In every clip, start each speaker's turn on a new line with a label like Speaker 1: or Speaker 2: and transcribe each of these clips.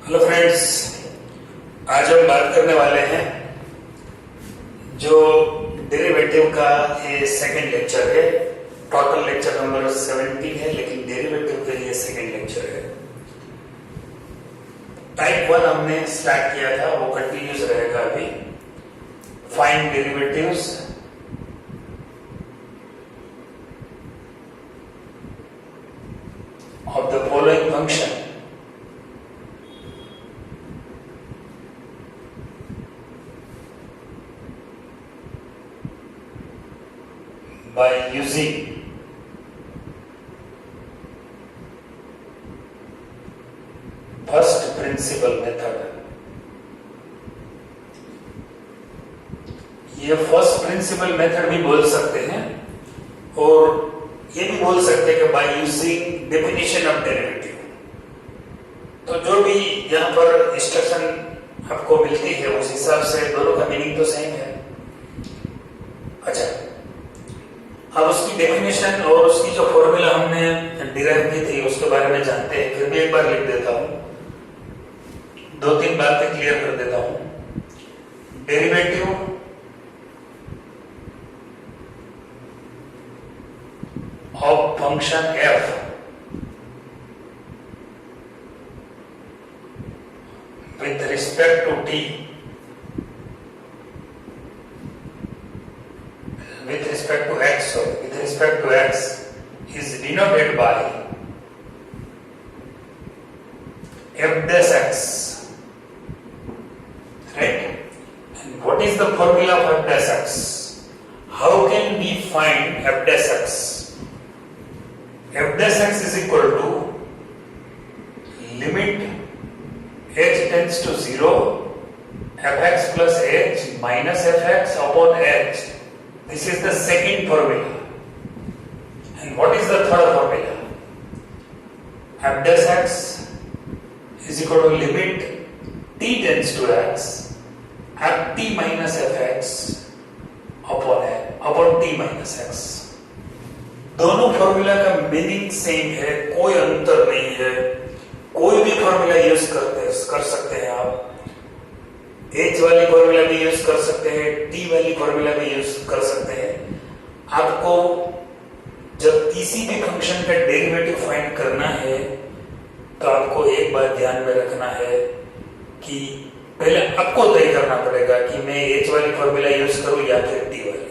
Speaker 1: Hello friends, आज हम बात करने वाले हैं जो डेरिवेटिव का ये सेकंड लेक्चर है। टोटल लेक्चर नंबर 17 है, लेकिन डेरिवेटिव के लिए सेकंड लेक्चर है। टाइप 1 हमने स्टार्ट किया था, वो कंटिन्यूस रहेगा अभी। Find derivatives of the following function by using first principle method। ये फर्स्ट प्रिंसिपल मेथड भी बोल सकते हैं और ये भी बोल सकते हैं कि by using definition of derivative. तो जो भी यहाँ पर इंस्ट्रक्शन आपको मिलती है उस हिसाब से दोनों का मीनिंग तो सेम है। अच्छा, अब उसकी डेफिनेशन और उसकी जो फॉर्मूला हमने डिराइव की थी उसके बारे में जानते हैं। फिर भी एक बार लिख देता हूं, दो तीन बातें क्लियर कर देता हूं। Derivative of function F with respect to T with respect to x is denoted by f dash x, right? And what is the formula of f dash x? How can we find f dash x? F dash x is equal to limit h tends to 0 fx plus h minus fx upon h. This is the second formula. And what is the third formula? F dash x is equal to limit t tends to x ft minus fx upon t minus x। दोनों formula का meaning same है, कोई अंतर नहीं है। कोई भी formula use कर सकते हैं आप। h वाली फॉर्मूला भी यूज कर सकते हैं, t वाली फॉर्मूला भी यूज कर सकते हैं। आपको जब किसी भी फंक्शन का डेरिवेटिव फाइंड करना है तो आपको एक बात ध्यान में रखना है कि पहले आपको तय करना पड़ेगा कि मैं h वाली फॉर्मूला यूज करूं या फिर t वाली।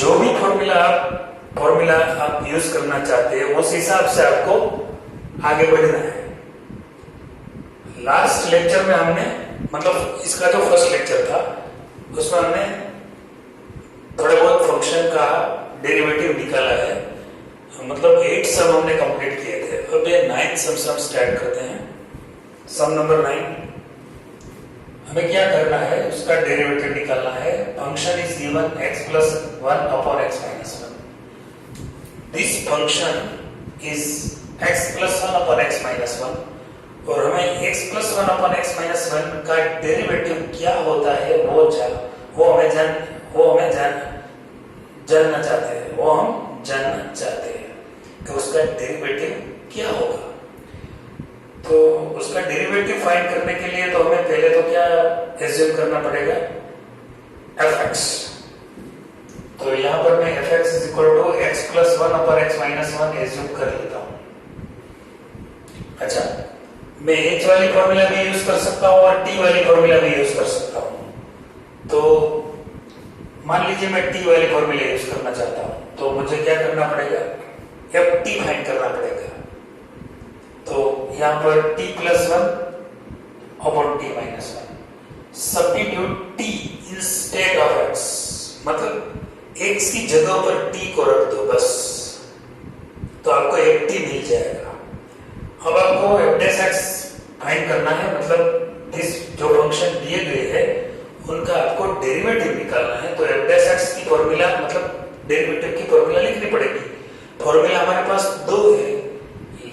Speaker 1: जो भी फॉर्मूला आप यूज करना चाहते हैं उस हिसाब से आपको आगे बढ़ना है। लास्ट लेक्चर में हमने, मतलब इसका जो फर्स्ट लेक्चर था उसमें हमने थोड़े बहुत फंक्शन का डेरिवेटिव निकाला है, मतलब 8 सम हमने कंप्लीट किए थे। अब ये 9th सम स्टार्ट करते हैं। सम नंबर 9, हमें क्या करना है, उसका डेरिवेटिव निकालना है। Function is given x plus 1 upon x minus 1। This function is x plus 1 upon x minus 1 और हमें x plus 1 upon x minus 1 का डेरिवेटिव क्या होता है वो हमें जानना चाहते हैं कि उसका डेरिवेटिव क्या होगा। तो उसका डेरिवेटिव फाइंड करने के लिए तो हमें पहले तो क्या एज्यूम करना पड़ेगा, fx। तो यहाँ पर मैं fx is equal to x plus 1 upon x minus 1 assume कर लेता हूँ। अच्छा, मैं h वाली फॉर्मूला भी यूज कर सकता हूँ और t वाली फॉर्मूला भी यूज कर सकता हूँ। तो मान लीजिए मैं t वाली फॉर्मूला यूज करना चाहता हूँ, तो मुझे क्या करना पड़ेगा, ft फाइंड करना पड़ेगा। तो यहाँ पर t plus 1 upon t minus 1, substitute t instead of x, मतलब x की जगह पर t को रख दो बस, तो आपको ft मिल जाएगा। अब आपको f dash x फाइंड करना है, मतलब इस जो फंक्शन दिए गए हैं उनका आपको डेरिवेटिव निकालना है। तो f dash x की फॉर्मूला, मतलब डेरिवेटिव की फॉर्मूला लिखनी पड़ेगी। फॉर्मूला हमारे पास 2 है,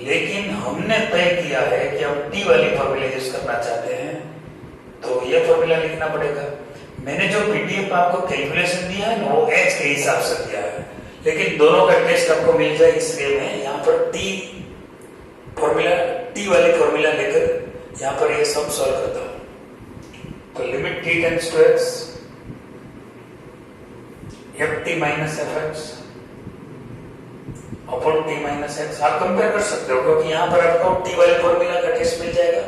Speaker 1: लेकिन हमने तय किया है कि हम t वाली फॉर्मूला यूज करना चाहते हैं, तो ये फॉर्मूला लिखना पड़ेगा। मैंने जो पीडीएफ आपको कैलकुलेशन दिया है वो h के हिसाब से दिया है, लेकिन दोनों का टेस्ट आपको मिल जाए, इसलिए मैं यहाँ पर t वाली फॉर्मूला लेकर यहां पर ये सब सॉल्व करता हूं। तो limit t tends to x ft minus F X upon t minus X. आप कंपेयर कर सकते हो क्योंकि यहां पर आपको t वाले फॉर्मूला का टेस्ट मिल जाएगा,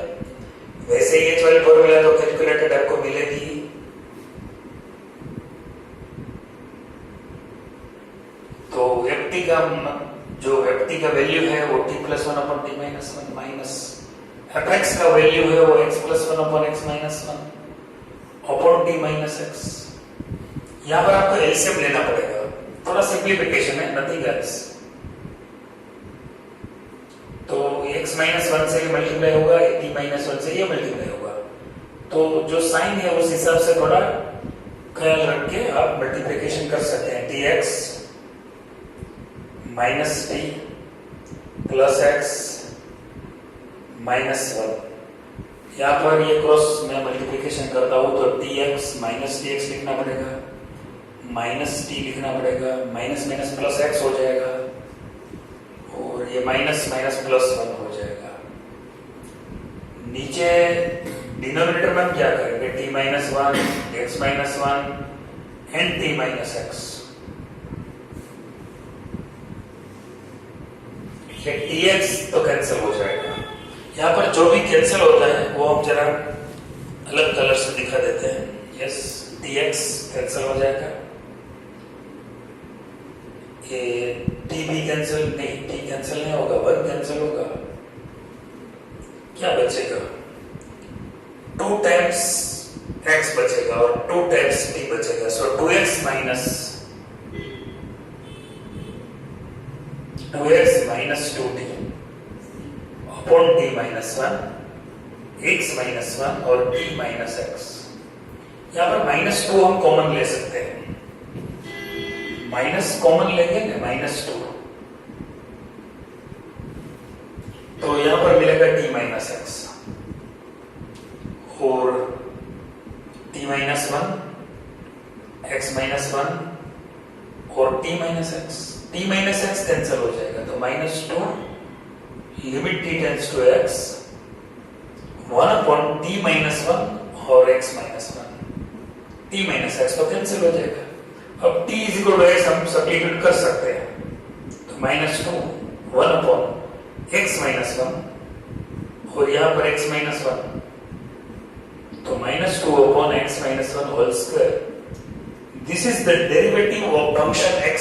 Speaker 1: वैसे ही h वाले फॉर्मूला तो कैलकुलेटेड आपको मिलेगी। तो ft का जो ft का वैल्यू है वो t plus one upon t minus one minus F x का वैल्यू है वो x plus one upon x minus one upon t minus x. यहां पर आपको एलसीएम लेना पड़ेगा, थोड़ा सिंप्लीफिकेशन है, नथिंग एल्स। तो x माइनस वन से ये मल्टीप्लाई होगा, t माइनस वन से ये मल्टीप्लाई होगा। तो जो साइन है उस हिसाब से थोड़ा ख्याल रख के आप मल्टीप्लिकेशन कर सकते हैं। dx minus t plus x minus one. यहाँ पर ये क्रॉस मैं मल्टीप्लिकेशन करता हूँ तो dx माइनस dx लिखना पड़ेगा, माइनस t लिखना पड़ेगा, माइनस माइनस प्लस x हो जाएगा और ये माइनस माइनस प्लस वन हो जाएगा। नीचे डिनोमिनेटर में हम क्या करेंगे, t minus one x minus one and t minus x. dx तो कैंसिल हो जाएगा। यहाँ पर जो भी कैंसिल होता है वो हम जरा अलग कलर से दिखा देते हैं। यस, dx कैंसिल हो जाएगा, ये t भी कैंसिल नहीं, t कैंसिल नहीं होगा, वन कैंसिल होगा। क्या बचेगा, 2 टाइम्स x बचेगा और 2 टाइम्स t बचेगा। सो 2x minus 2t upon t minus one, x minus one और t माइनस एक्स। यहाँ पर माइनस 2 हम कॉमन ले सकते हैं, माइनस कॉमन लेंगे ना, माइनस 2। तो यहाँ पर मिलेगा t माइनस एक्स और t minus one, x minus one और t minus X. t minus X cancel हो जाएगा तो minus 2 limit t tends to x 1 upon t minus one और x minus one. t minus X तो cancel हो जाएगा। अब t is equal to x हम सब्स्टिट्यूट कर सकते हैं तो minus 2 1 upon x minus one और यहाँ पर x माइनस वन तो minus 2 upon x minus one whole square. This is the derivative of function x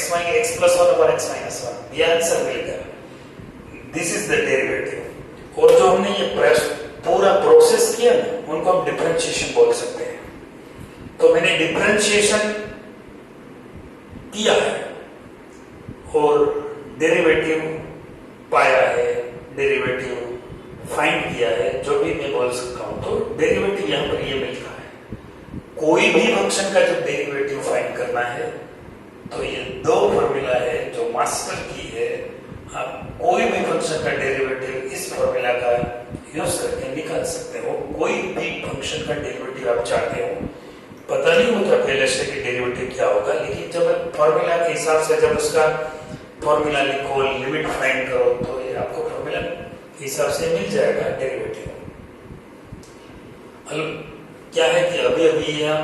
Speaker 1: plus one upon x minus one. ये आंसर मिलेगा, दिस इज द डेरिवेटिव। और जो हमने ये पूरा प्रोसेस किया ना उनको हम डिफरेंशिएशन बोल सकते हैं। तो मैंने डिफरेंशिएशन किया है और डेरिवेटिव पाया है, डेरिवेटिव फाइंड किया है, जो भी मैं बोल सकता हूं। तो डेरिवेटिव यहां पर ये मिल रहा है। कोई भी फंक्शन का जब डेरिवेटिव फाइंड करना है तो ये दो फॉर्मूला है जो मास्टर की है। आप कोई भी फंक्शन का डेरिवेटिव इस फॉर्मूला का यूज करके निकाल सकते हो। कोई भी फंक्शन का डेरिवेटिव आप चाहते हो, पता नहीं होता पहले से कि डेरिवेटिव क्या होगा, लेकिन जब फॉर्मूला के हिसाब से जब उसका फॉर्मूला लिखो, लिमिट फाइंड करो तो ये आपको फॉर्मूला के हिसाब से मिल जाएगा डेरिवेटिव। क्या है कि अभी अभी हम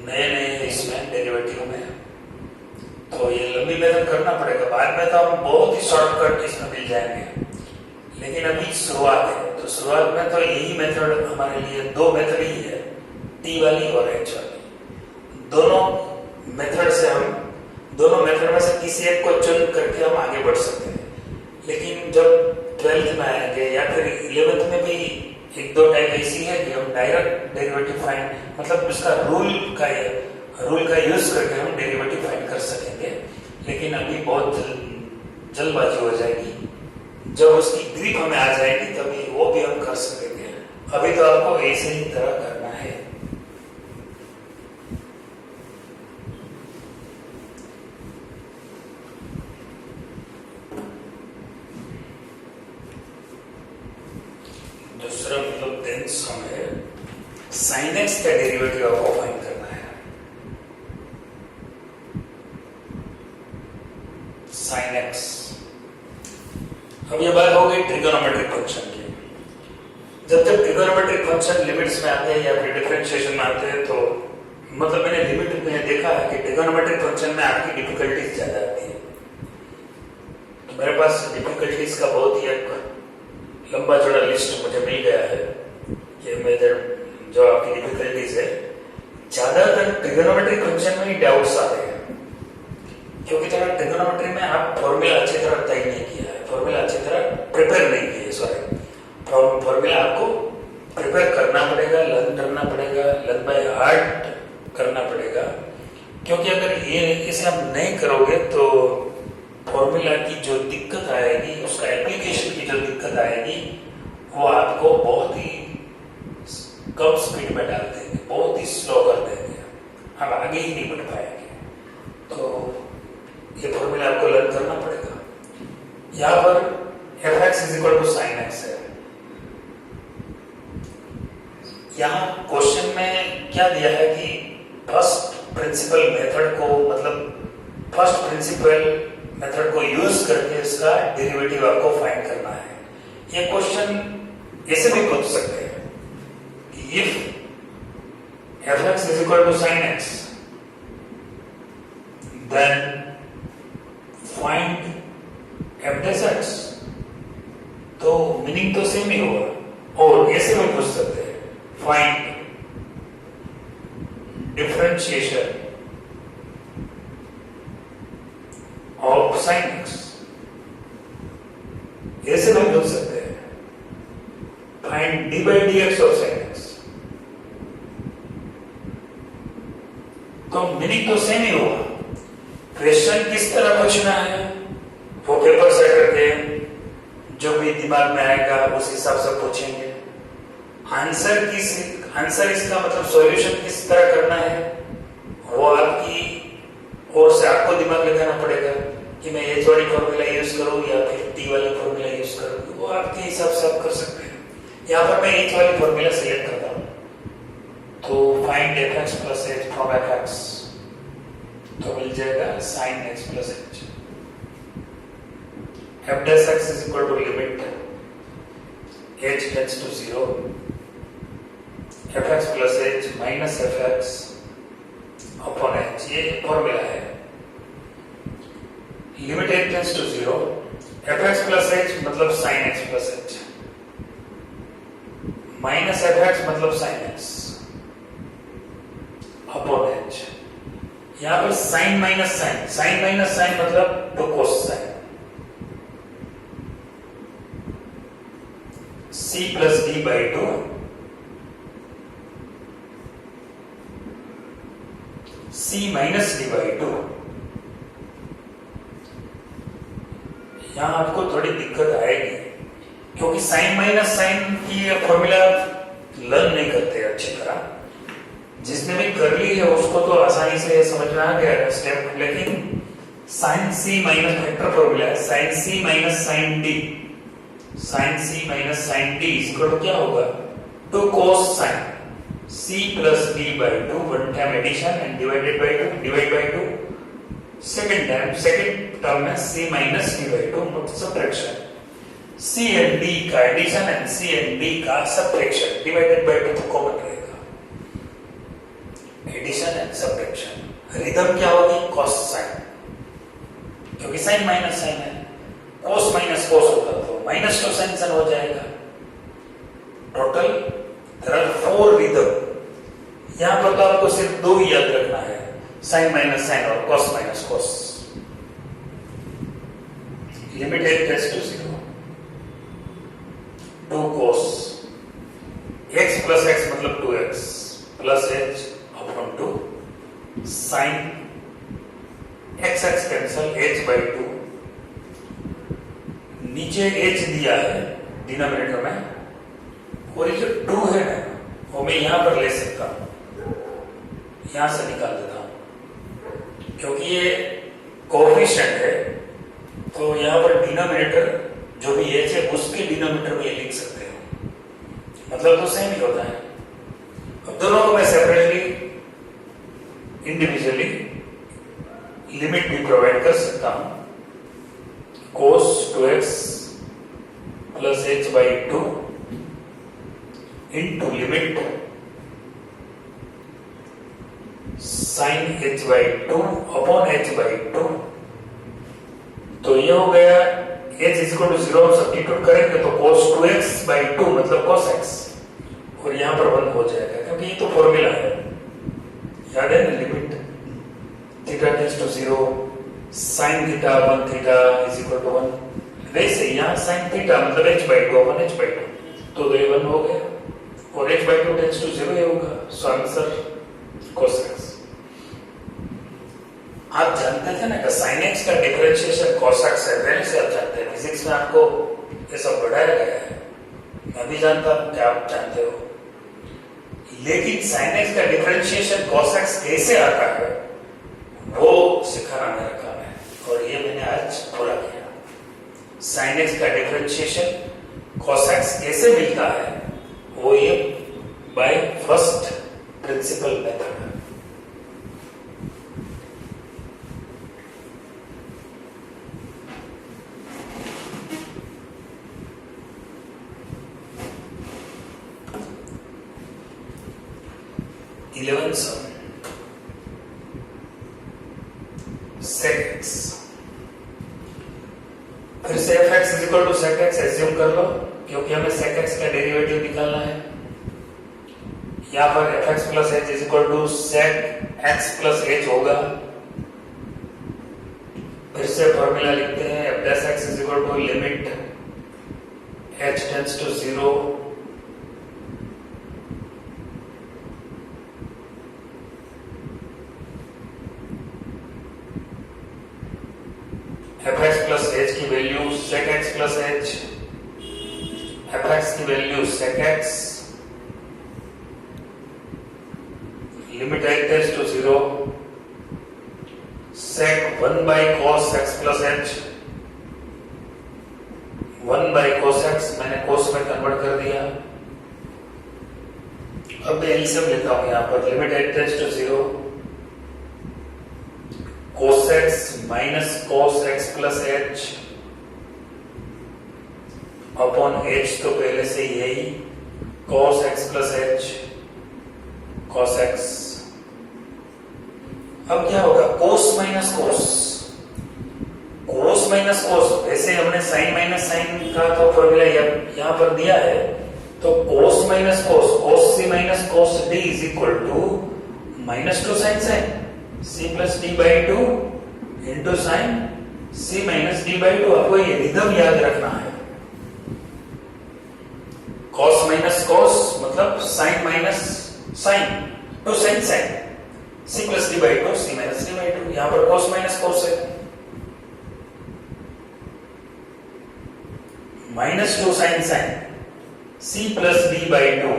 Speaker 1: नए इसमें डेरिवेटिव में, तो ये लंबी मेहनत करना पड़ेगा। बाद में तो हम बहुत ही शॉर्टकट इसमें मिल जाएंगे, लेकिन अभी शुरुआत है। तो शुरुआत में तो यही मेथड हमारे लिए, दो मेथड ही है, t वाली और h वाली। दोनों मेथड में से किसी एक को चुन करके हम आगे बढ़ सकते हैं। लेकिन जब 12th में आएंगे या फिर 11th में भी एक दो टाइप ऐसी है कि हम डायरेक्ट डेरिवेटिव फाइंड, मतलब उसका रूल का यूज करके हम डेरिवेटिव फाइंड कर सकेंगे। लेकिन अभी बहुत जल्दबाजी हो जाएगी, जब उसकी ग्रिप हमें आ जाएगी तभी वो भी हम कर सकेंगे। अभी तो आपको ऐसे ही तरह करना है। दूसरा मतलब टेंस हमें sin x का डेरिवेटिव आपको फाइंड करना है। sin x, अब ये बात हो गई ट्रिगोनोमेट्रिक फंक्शन की। जब जब ट्रिगोनोमेट्रिक फंक्शन लिमिट्स में आते हैं या फिर डिफरेंशिएशन में आते हैं तो मतलब मैंने लिमिट में देखा है कि ट्रिगोनोमेट्रिक फंक्शन में आपकी डिफिकल्टीज ज्यादा आती है। तो मेरे पास डिफिकल्टीज का बहुत ही एक लंबा चौड़ा लिस्ट मुझे मिल गया है कि मेरे जो आपकी डिफिकल्टीज है ज्यादातर ट्रिगोनोमेट्रिक फंक्शन में ही डाउट्स आ रहे हैं, क्योंकि थोड़ा ट्रिगोनोमेट्री में आप फॉर्मूला अच्छी तरह तय नहीं किया है, फॉर्मूला अच्छी तरह प्रिपेयर नहीं किया है, सॉरी फॉर्मूला आपको प्रिपेयर करना पड़ेगा, लर्न करना पड़ेगा, लर्न बाय हार्ट करना पड़ेगा, क्योंकि अगर इसे आप नहीं करोगे तो फॉर्मूला की जो दिक्कत आएगी, उसका एप्लीकेशन की जो दिक्कत आएगी वो आपको बहुत ही कम स्पीड में डाल देंगे, बहुत ही स्लो कर देंगे, आप आगे ही नहीं बढ़ पाएंगे। तो ये फॉर्मूला आपको लर्न करना पड़ेगा। यहाँ पर fx is equal to sin x है। यहाँ क्वेश्चन में क्या दिया है कि फर्स्ट प्रिंसिपल मेथड को मतलब फर्स्ट प्रिंसिपल मेथड को यूज करके इसका डेरिवेटिव आपको फाइंड करना है। ये क्वेश्चन ऐसे भी पूछ सकते हैं कि if fx is equal to sin x then find f dash x, तो मीनिंग तो सेम ही होगा। और ऐसे भी पूछ सकते हैं find differentiation of sin x, ऐसे भी पूछ सकते हैं find d by dx of sin x, तो मीनिंग तो सेम ही होगा। क्वेश्चन किस तरह पूछना है वो पेपर सेट करके जो भी दिमाग में आएगा उस हिसाब से पूछेंगे। आंसर इसका मतलब सॉल्यूशन किस तरह करना है वो आपकी ओर से आपको दिमाग लगाना पड़ेगा कि मैं एच वाली फॉर्मूला यूज करूं या फिर टी वाली फॉर्मूला यूज करूं, वो आपके हिसाब से आप कर सकते हैं। यहाँ पर मैं एच वाली फॉर्मूला सिलेक्ट करता हूं, तो find fx plus H from fx, तो मिल जाएगा sin x plus h। f dash x is equal to limit h tends to 0 fx plus h minus fx upon h, ये फॉर्मूला है। Limit h tends to 0 fx plus h मतलब sin x plus h minus fx मतलब sin x upon h। यहाँ पर sin minus sine मतलब two cos sine, c plus d by 2 c minus d by 2। यहां आपको थोड़ी दिक्कत आएगी क्योंकि साइन माइनस साइन की फॉर्मूला लर्न नहीं करते अच्छी तरह। जिसने भी कर ली है उसको तो आसानी से समझ में आ गया स्टेप, लेकिन sine C minus vector formula है sine C minus sine D, sine C minus sine D equal to क्या होगा two cos sine c plus d by 2, one time addition and divided by 2 divide by 2, second time second term में c minus d by 2 मतलब subtraction, c and d का addition and c and d का subtraction divided by 2 तो common रहेगा, addition and subtraction. Rhythm क्या होगी cos sine, क्योंकि sine minus sine है, cos माइनस cos होगा तो माइनस टू साइन हो जाएगा। Total there are 4 rhythm. यहां पर तो आपको सिर्फ 2 ही याद रखना है, साइन माइनस साइन और cos minus cos। Limit h tends to 0 2 cos x plus x मतलब 2x plus h upon 2 sine x x cancel h by 2, नीचे h दिया है डिनोमिनेटर में और ये जो 2 है ना वो मैं यहां पर ले सकता हूं, यहां से निकाल देता हूं क्योंकि ये कोएफिशिएंट है, तो यहां पर डिनोमिनेटर जो भी h है उसके डिनोमिनेटर में ये लिख सकते हो, मतलब तो सेम ही होता है। अब दोनों को मैं सेपरेटली इंडिविजुअली लिमिट भी प्रोवाइड कर सकता हूं, cos 2x plus h by 2 into limit sine h by 2 upon h by 2। तो ये हो गया h इज इक्वल टू 0 हम सब्स्टिट्यूट करेंगे तो cos 2x बाई 2 मतलब cos x, और यहां पर 1 हो जाएगा क्योंकि ये तो फॉर्मूला है, याद है ना, limit theta tends to 0 sine theta 1 theta is equal to 1। वैसे यहां साइन थीटा मतलब h by 2 upon h by 2, तो ये 1 हो गया और h बाई 2 टेंड्स टू 0 ही होगा, सो आंसर cos x। आप जानते थे ना कि sin x का डिफरेंशिएशन cos x है, पहले से आप जानते हैं, फिजिक्स में आपको ये सब पढ़ाया गया है, मैं भी जानता हूं कि आप जानते हो, लेकिन sin x का डिफरेंशिएशन cos x कैसे आता है वो सिखाना मेरा काम है, और ये मैंने आज पूरा किया। sin x का डिफरेंशिएशन cos x कैसे मिलता है वो ये बाय फर्स्ट प्रिंसिपल मेथड है। sec x, फिर से fx is equal to sec x assume कर लो क्योंकि हमें sec x का डेरिवेटिव निकालना है। यहां पर fx plus h is equal to sec x plus h होगा। फिर से फॉर्मूला लिखते हैं, f dash x is equal to limit h tends to 0 fx plus h की value sec x plus h, fx की value sec x, limit h tends to 0 sec 1 by cos x plus h, 1 by cos x मैंने cos में convert कर दिया। अब मैं LCM लेता हूं, यहां पर limit h tends to 0 cos x minus cos x plus h upon h, तो पहले से यही cos x plus h cos x। अब क्या होगा, cos minus cos, cos minus cos, वैसे हमने sin माइनस sin का तो फॉर्मूला यहां पर दिया है, तो cos minus cos, cos c minus cos d is equal to minus 2 sin sin c plus d by 2 into sine c minus d by 2। आपको ये रिदम याद रखना है, cos माइनस cos मतलब sin minus sin 2 sin sin c plus d by 2 c minus d by 2। यहां पर cos minus cos है, minus 2 sin sin c plus d by 2,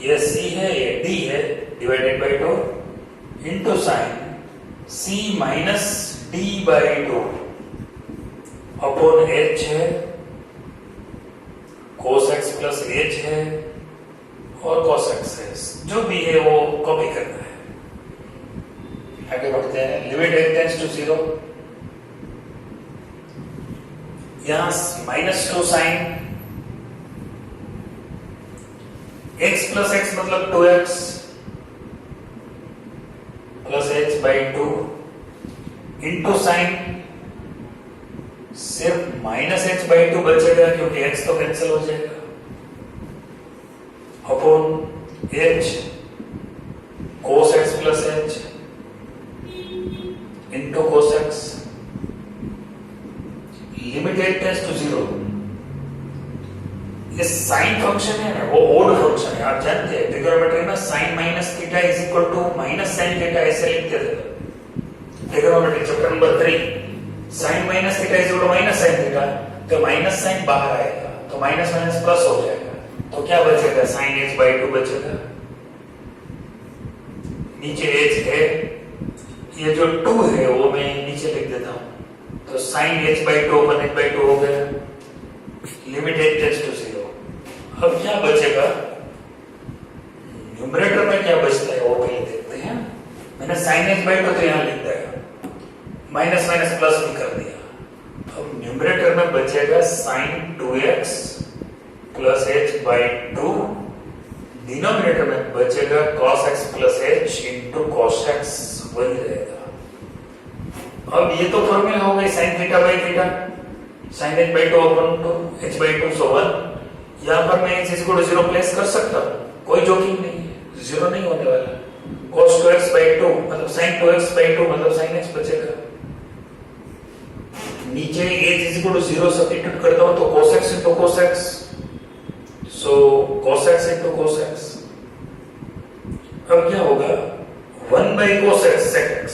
Speaker 1: ये c है ये d है, divided by 2 into sine c minus d by 2 upon h है, cos x plus h है और cos x है, जो भी है वो कॉपी करना है। आगे बढ़ते हैं, लिमिट h टेंड्स टू 0, यहां minus 2 sine x plus x मतलब 2x plus h by 2 into sine, सिर्फ माइनस h बाई 2 बचेगा क्योंकि x तो कैंसिल हो जाएगा, upon h cos x plus h into cos x, limit h tends to 0। ये sine function है ना, वो ओड फंक्शन है, आप जानते हैं ट्रिग्नोमेट्री में sine minus theta is equal to minus sine theta ऐसे लिखते थे trigonometry chapter number 3। Sine minus theta is equal to minus sine theta, तो माइनस साइन बाहर आएगा तो माइनस माइनस प्लस हो जाएगा, तो क्या बचेगा, साइन h बाई 2 बचेगा, नीचे h है, ये जो 2 है वो मैं नीचे लिख देता हूं, तो sine h by 2 upon h by 2 हो गया, लिमिट h टेंड्स टू 0। अब क्या बचेगा, न्यूमरेटर में क्या बचता है वो पहले देखते हैं। मैंने साइन h बाई 2 तो यहां लिख दिया, माइनस माइनस प्लस भी कर दिया। अब न्यूमरेटर में बचेगा sine 2x plus h by 2, denominator में बचेगा cos x plus h into cos x, वही रहेगा। अब ये तो फॉर्मूला हो गई sin theta by theta, sin h by 2 upon two h by 2 so 1। यहाँ पर मैं h is equal to 0 place कर सकता हूँ, कोई जोखिम नहीं है, 0 नहीं होने वाला। cos 2x बाई 2 मतलब sin 2x बाई 2 मतलब sin x बचेगा। नीचे h is equal to 0 substitute करता हूँ तो cos x into cos x, so cos x into cos x। अब क्या होगा, 1 by cos x sec x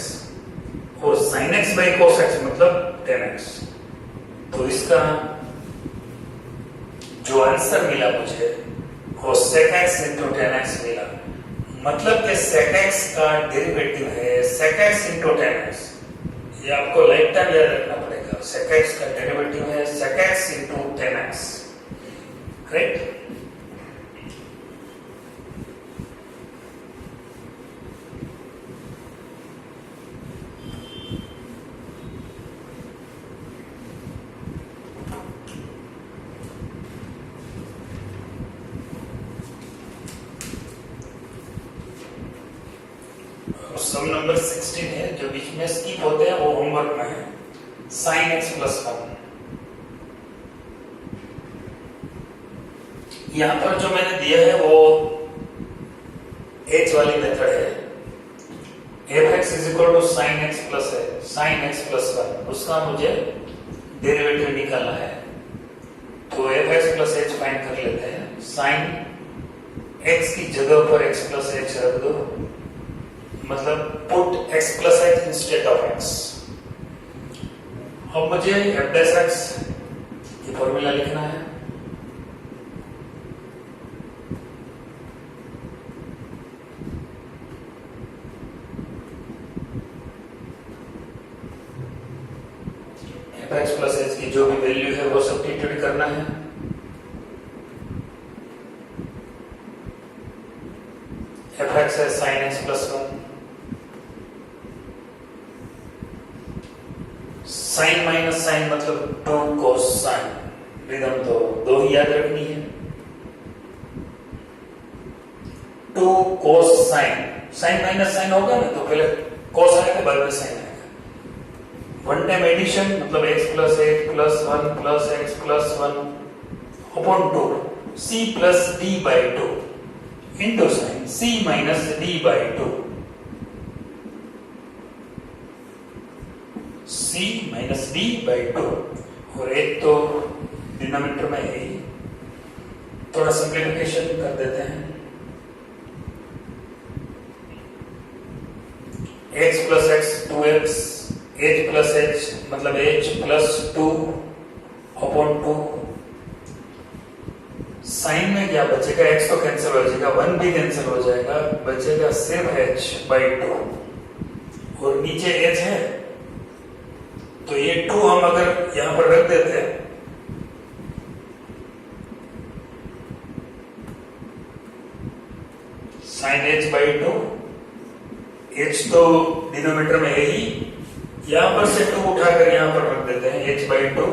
Speaker 1: और sin x by cos x मतलब tan x। तो इसका जो आंसर मिला मुझे वो sec x into tan x मिला, मतलब कि sec x का डेरिवेटिव है sec x into tan x। ये आपको लाइफ टाइम याद रखना पड़ेगा, sec x का डेरिवेटिव है sec x into tan x, right. Sum number 16 है, जो बीच में स्किप होते हैं वो होमवर्क में है। sin x प्लस 1, यहां पर जो मैंने दिया है वो h वाली मेथड है। f(x) is equal to sin x plus 1, उसका मुझे डेरिवेटिव निकालना है। तो f(x) प्लस h फाइंड कर लेते हैं। sin x की जगह पर x प्लस h रख दो, मतलब put x plus h instead of x। अब मुझे f डैश x ये फॉर्मूला लिखना है। f(x) प्लस h की जो भी वैल्यू है वो सब्स्टिट्यूट करना है। f(x) है sin x plus 1, sine minus sine मतलब 2 cos साइन, रिदम तो 2 ही याद रखनी है। 2 cos sine, sine minus sine होगा ना तो पहले cos आएगा बाद में साइन आएगा। वन टाइम एडिशन मतलब x plus h plus 1 plus x plus 1 upon 2 c plus d by 2 into sine c minus d by 2, c minus D by 2, और एक तो डिनोमिनेटर में है, थोड़ा सिंप्लीफिकेशन कर देते हैं। x plus x 2x, h plus h मतलब h प्लस 2 अपॉन 2। साइन में क्या बचेगा, x तो कैंसिल हो जाएगा, 1 भी कैंसिल हो जाएगा, बचेगा सिर्फ h बाई 2, और नीचे h है तो ये 2 हम अगर यहां पर रख देते हैं sin h बाई 2, h तो डिनोमिनेटर में है ही, यहां पर से 2 उठाकर यहां पर रख देते हैं h बाई 2,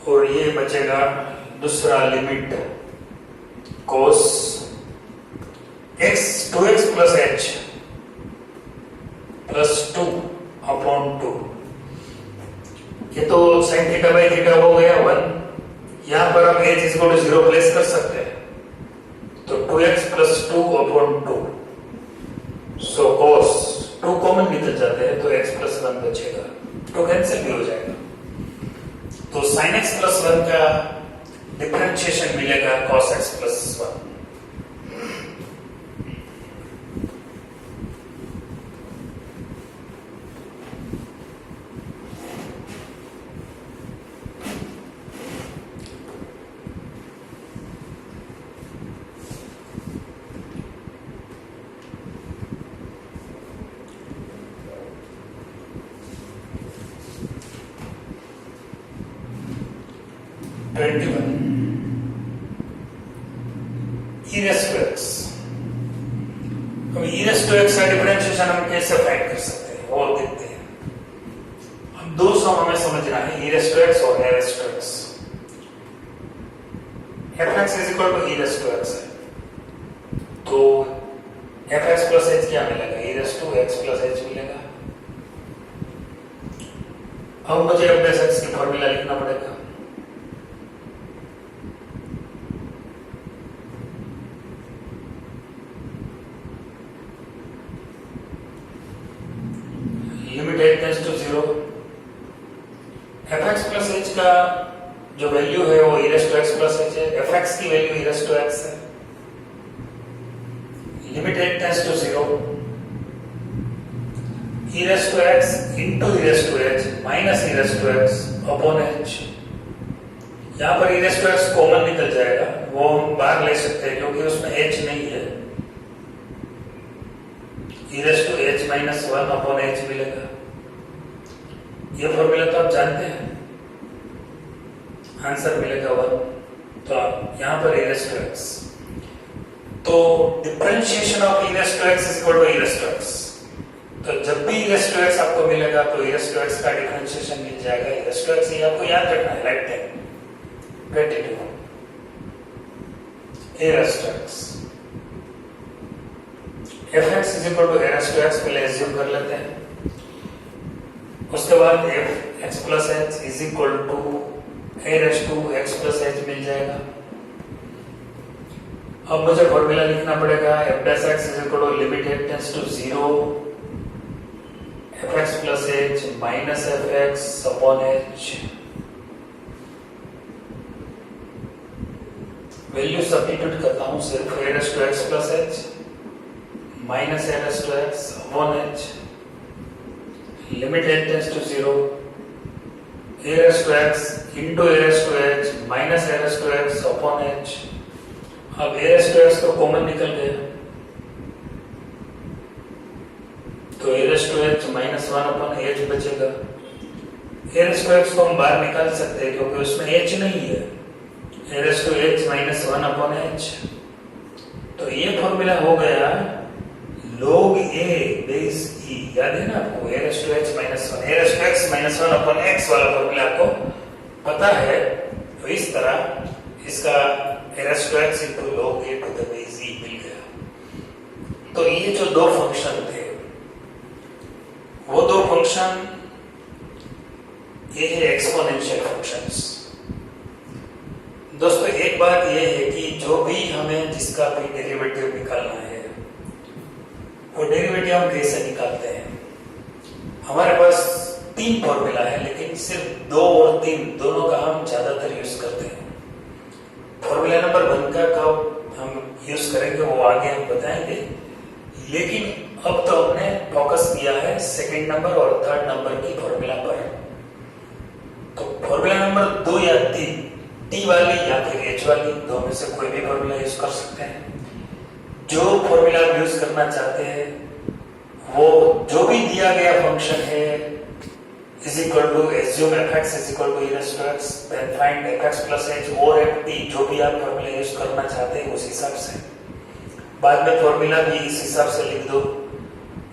Speaker 1: और ये बचेगा दूसरा limit cos x 2x plus h plus 2 upon 2। ये तो sin थीटा बाई थीटा हो गया 1, यहां पर हम h is equal to 0 place कर सकते हैं, तो 2x plus 2 upon 2, so cos 2 common निकल जाते हैं तो x प्लस 1 बचेगा, तो कैंसिल भी हो जाएगा। तो sin x प्लस 1 का डिफरेंशिएशन मिलेगा cos x प्लस 1। का डिफरेंशिएशन हम कैसे फाइंड कर सकते हैं और देखते हैं। अब दो सम हमें समझना है, e रेस्ट टू x और a raised to x। Equal to e raise to x है, तो एफ एक्स प्लस एच क्या मिलेगा, e raise to x plus h मिलेगा। अब मुझे एफ डैश एक्स की फॉर्मूला लिखना पड़ेगा। Limit h tends to 0, f x plus h का जो वैल्यू है वो e raise to x plus h है, एफ एक्स की value e raise to x है। Limit h tends to 0, e raised to x into e raised to h minus e raised to x upon h। यहाँ पर e raised to x common निकल जाएगा, वो हम बाहर ले सकते हैं क्योंकि उसमें h नहीं है। e raised to h minus 1 upon h मिलेगा। ये फॉर्मूला तो आप जानते हैं, आंसर मिलेगा 1। तो यहाँ पर e raised to x, तो differentiation of e raised to x is equal to e raised to x। तो जब भी e raised to x आपको मिलेगा तो e raised to x का डिफरेंशिएशन मिल जाएगा। e raised to x ये आपको याद रखना है, right time 22 a raised to x, fx is equal to a raised to x पहले एज्यूम कर लेते हैं, उसके बाद fx plus h is equal to a raised to x plus h मिल जाएगा। अब मुझे फॉर्मूला लिखना पड़ेगा, f dash x is equal to limit h tends to 0 fx plus h minus fx upon h। Value substitute करता हूं, सिर्फ a raised to x plus h minus a raised to x upon h, limit h tends to 0 a raised to x into a raised to h minus a raised to x upon h। अब a raised to x तो common निकल गया, तो a raised to h minus 1 upon h बचेगा। a raised to x को हम बाहर निकाल सकते हैं क्योंकि उसमें h नहीं है, a raised to h minus 1 upon h। तो ये फॉर्मूला हो गया log a base e, याद है ना आपको, a raised to h minus 1, a raised to x minus 1 upon x वाला फॉर्मूला आपको पता है। तो इस तरह इसका a raised to x into log a to the base e मिल गया। तो ये जो दो फंक्शन थे, वो दो फंक्शन ये है एक्सपोनेंशियल फंक्शंस। दोस्तों एक बात ये है कि जो भी हमें जिसका भी डेरिवेटिव निकालना है, वो डेरिवेटिव हम कैसे निकालते हैं। हमारे पास 3 फॉर्मूला है, लेकिन सिर्फ 2 और 3 दोनों का हम ज्यादातर यूज करते हैं। फॉर्मूला नंबर 1 का कब हम यूज करेंगे वो आगे हम बताएंगे, लेकिन अब तो हमने फोकस किया है सेकंड नंबर और थर्ड नंबर की फॉर्मूला पर। तो फॉर्मूला नंबर 2 या 3, टी वाली या फिर एच वाली, दो में से कोई भी फॉर्मूला यूज कर सकते हैं। जो फॉर्मूला आप यूज करना चाहते हैं वो जो भी दिया गया फंक्शन है is equal to assume fx is equal to e raised to x, then find fx plus h और ft, जो भी आप फॉर्मूला यूज करना चाहते हैं उस हिसाब से। बाद में फॉर्मूला भी इस हिसाब से लिख दो।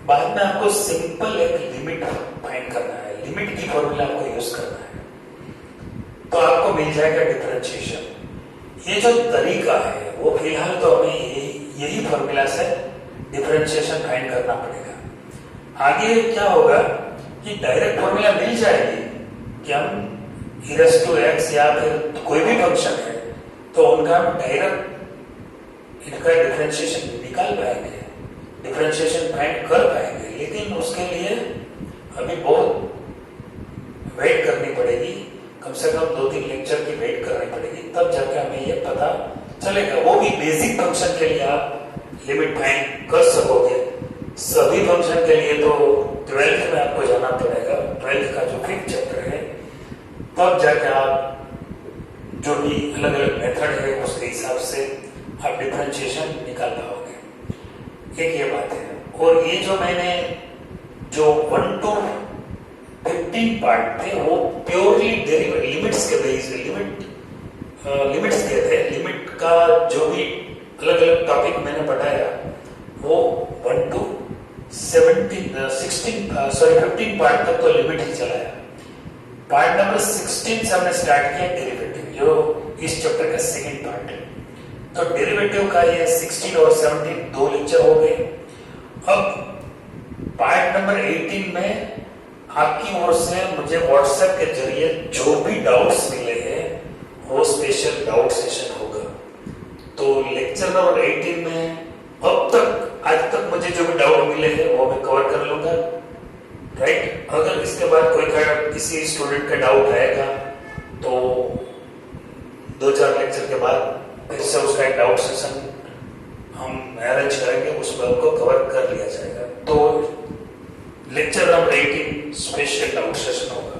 Speaker 1: बाद में आपको सिंपल एक लिमिट फाइंड करना है, लिमिट की फॉर्मूला आपको यूज करना है, तो आपको मिल जाएगा डिफरेंशिएशन। ये जो तरीका है वो फिलहाल तो हमें यही फॉर्मूला से डिफरेंशिएशन फाइंड करना पड़ेगा। आगे क्या होगा कि डायरेक्ट फॉर्मूला मिल जाएगी कि हम e raised to x या फिर कोई भी फंक्शन है तो उनका हम डायरेक्ट इनका डिफरेंशिएशन निकाल पाएंगे, डिफरेंशिएशन फाइंड कर पाएंगे। लेकिन उसके लिए अभी बहुत वेट करनी पड़ेगी, कम से कम 2-3 लेक्चर की वेट करनी पड़ेगी, तब जाके हमें ये पता चलेगा। वो भी बेसिक फंक्शन के लिए आप लिमिट फाइंड कर सकोगे, सभी फंक्शन के लिए तो 12th में आपको जाना पड़ेगा, 12th का जो 5th चैप्टर है, तब जाके आप जो भी अलग अलग मेथड है उसके हिसाब से आप डिफरेंशिएशन निकाल पाओगे। एक ये बात है। और ये जो मैंने जो 1 to 15 पार्ट थे वो प्योरली लिमिट्स के बेस लिमिट्स के थे। लिमिट का जो भी अलग अलग टॉपिक मैंने पढ़ाया वो 1 to 15 पार्ट तक तो लिमिट ही चलाया। पार्ट नंबर 16 से हमने स्टार्ट किया डेरिवेटिव, जो इस चैप्टर का सेकंड पार्ट है। तो डेरिवेटिव का ये 16 और 17 दो लेक्चर हो गए। अब पार्ट नंबर 18 में आपकी ओर से मुझे व्हाट्सएप के जरिए जो भी डाउट्स मिले हैं वो स्पेशल डाउट सेशन होगा। तो लेक्चर नंबर 18 में अब तक आज तक मुझे जो भी डाउट मिले हैं वो मैं कवर कर लूंगा, राइट। अगर इसके बाद कोई किसी स्टूडेंट का डाउट आएगा तो 2-4 लेक्चर के बाद फिर से उसका एक डाउट सेशन हम अरेंज करेंगे, उसमें उनको कवर कर लिया जाएगा। तो lecture number 18 special doubt session होगा।